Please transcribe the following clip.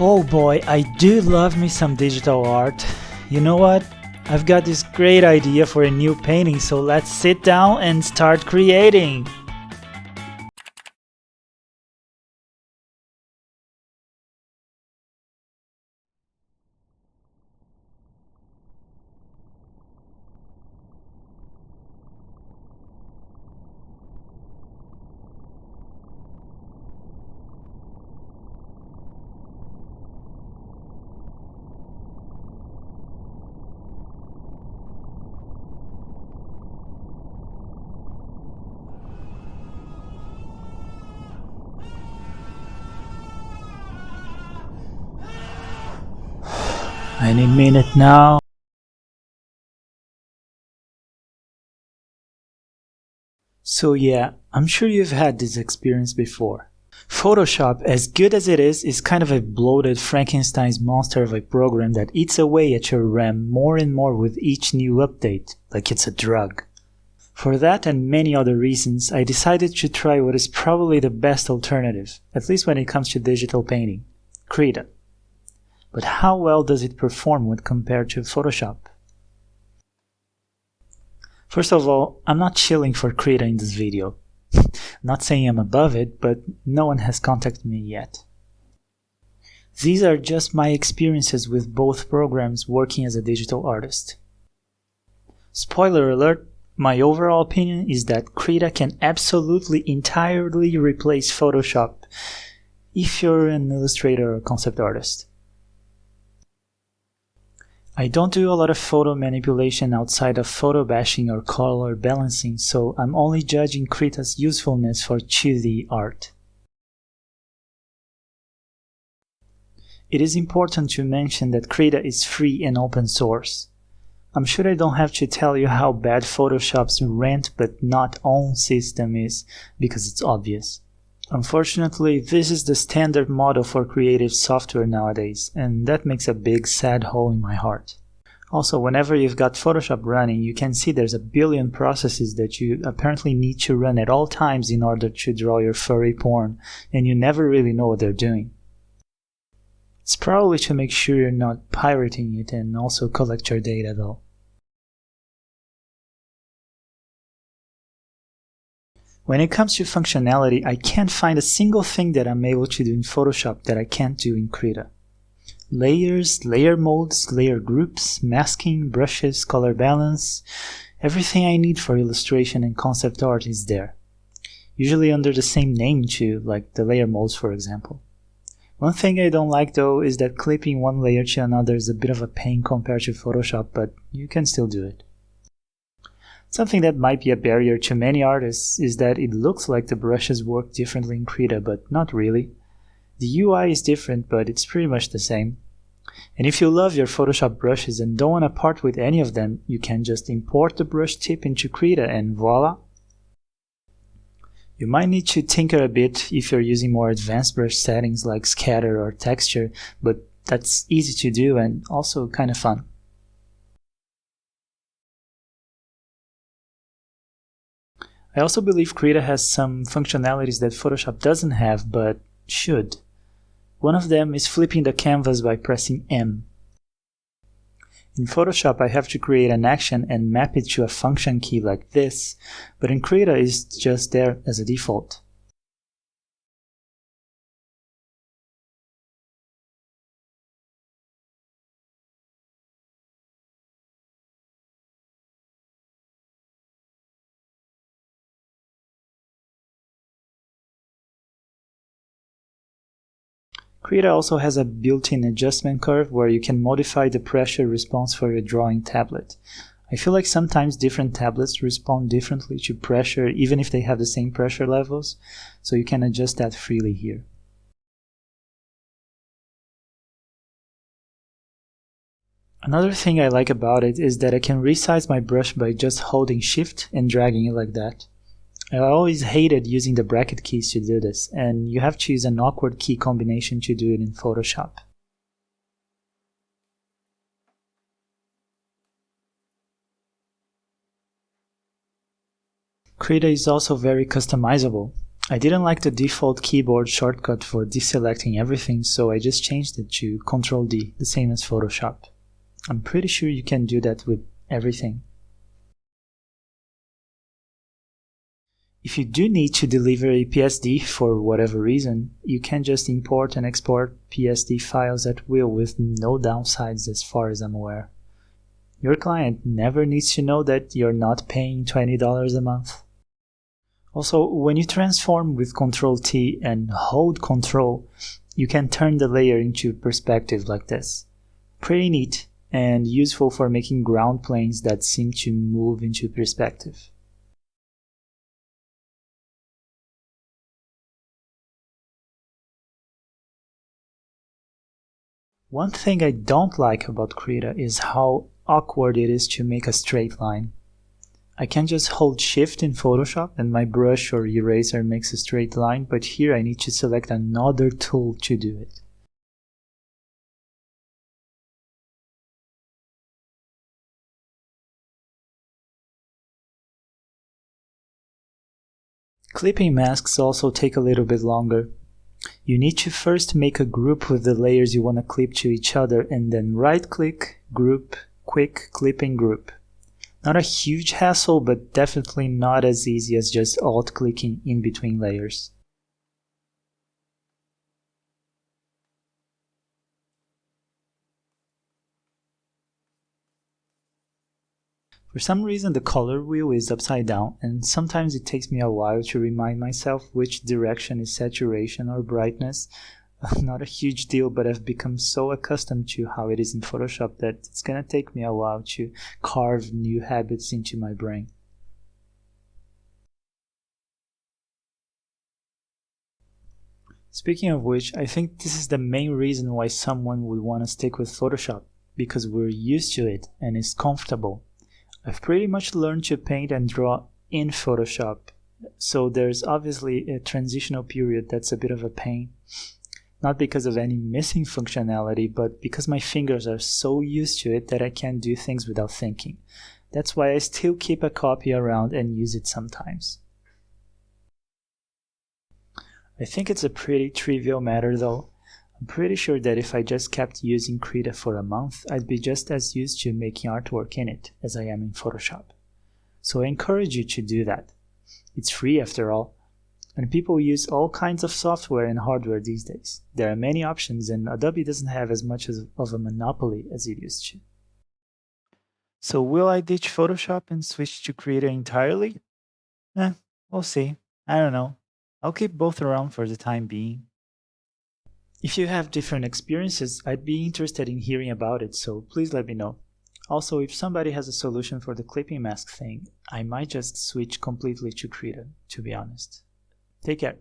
Oh boy, I do love me some digital art. You know what? I've got this great idea for a new painting, so let's sit down and start creating! Any minute now. So yeah, I'm sure you've had this experience before. Photoshop, as good as it is kind of a bloated Frankenstein's monster of a program that eats away at your RAM more and more with each new update, like it's a drug. For that and many other reasons, I decided to try what is probably the best alternative, at least when it comes to digital painting, Krita. But how well does it perform when compared to Photoshop? First of all, I'm not shilling for Krita in this video. Not saying I'm above it, but no one has contacted me yet. These are just my experiences with both programs working as a digital artist. Spoiler alert, my overall opinion is that Krita can absolutely entirely replace Photoshop if you're an illustrator or concept artist. I don't do a lot of photo manipulation outside of photo bashing or color balancing, so I'm only judging Krita's usefulness for 2D art. It is important to mention that Krita is free and open source. I'm sure I don't have to tell you how bad Photoshop's rent but not own system is, because it's obvious. Unfortunately, this is the standard model for creative software nowadays, and that makes a big sad hole in my heart. Also, whenever you've got Photoshop running, you can see there's a billion processes that you apparently need to run at all times in order to draw your furry porn, and you never really know what they're doing. It's probably to make sure you're not pirating it and also collect your data though. When it comes to functionality, I can't find a single thing that I'm able to do in Photoshop that I can't do in Krita. Layers, layer modes, layer groups, masking, brushes, color balance, everything I need for illustration and concept art is there. Usually under the same name too, like the layer modes for example. One thing I don't like though is that clipping one layer to another is a bit of a pain compared to Photoshop, but you can still do it. Something that might be a barrier to many artists is that it looks like the brushes work differently in Krita, but not really. The UI is different, but it's pretty much the same. And if you love your Photoshop brushes and don't want to part with any of them, you can just import the brush tip into Krita and voila! You might need to tinker a bit if you're using more advanced brush settings like scatter or texture, but that's easy to do and also kind of fun. I also believe Krita has some functionalities that Photoshop doesn't have, but should. One of them is flipping the canvas by pressing M. In Photoshop I have to create an action and map it to a function key like this, but in Krita it's just there as a default. Krita also has a built-in adjustment curve where you can modify the pressure response for your drawing tablet. I feel like sometimes different tablets respond differently to pressure even if they have the same pressure levels, so you can adjust that freely here. Another thing I like about it is that I can resize my brush by just holding Shift and dragging it like that. I always hated using the bracket keys to do this, and you have to use an awkward key combination to do it in Photoshop. Krita is also very customizable. I didn't like the default keyboard shortcut for deselecting everything, so I just changed it to Ctrl D, the same as Photoshop. I'm pretty sure you can do that with everything. If you do need to deliver a PSD for whatever reason, you can just import and export PSD files at will with no downsides as far as I'm aware. Your client never needs to know that you're not paying $20 a month. Also, when you transform with Ctrl T and hold Ctrl, you can turn the layer into perspective like this. Pretty neat and useful for making ground planes that seem to move into perspective. One thing I don't like about Krita is how awkward it is to make a straight line. I can just hold Shift in Photoshop and my brush or eraser makes a straight line, but here I need to select another tool to do it. Clipping masks also take a little bit longer. You need to first make a group with the layers you want to clip to each other and then right-click, group, quick clipping group. Not a huge hassle, but definitely not as easy as just alt-clicking in between layers. For some reason the color wheel is upside down, and sometimes it takes me a while to remind myself which direction is saturation or brightness. Not a huge deal, but I've become so accustomed to how it is in Photoshop that it's gonna take me a while to carve new habits into my brain. Speaking of which, I think this is the main reason why someone would want to stick with Photoshop, because we're used to it and it's comfortable. I've pretty much learned to paint and draw in Photoshop, so there's obviously a transitional period that's a bit of a pain. Not because of any missing functionality, but because my fingers are so used to it that I can't do things without thinking. That's why I still keep a copy around and use it sometimes. I think it's a pretty trivial matter though. I'm pretty sure that if I just kept using Krita for a month, I'd be just as used to making artwork in it as I am in Photoshop. So I encourage you to do that. It's free after all, and people use all kinds of software and hardware these days. There are many options, and Adobe doesn't have as much of a monopoly as it used to. So will I ditch Photoshop and switch to Krita entirely? We'll see. I don't know. I'll keep both around for the time being. If you have different experiences, I'd be interested in hearing about it, so please let me know. Also, if somebody has a solution for the clipping mask thing, I might just switch completely to Krita, to be honest. Take care.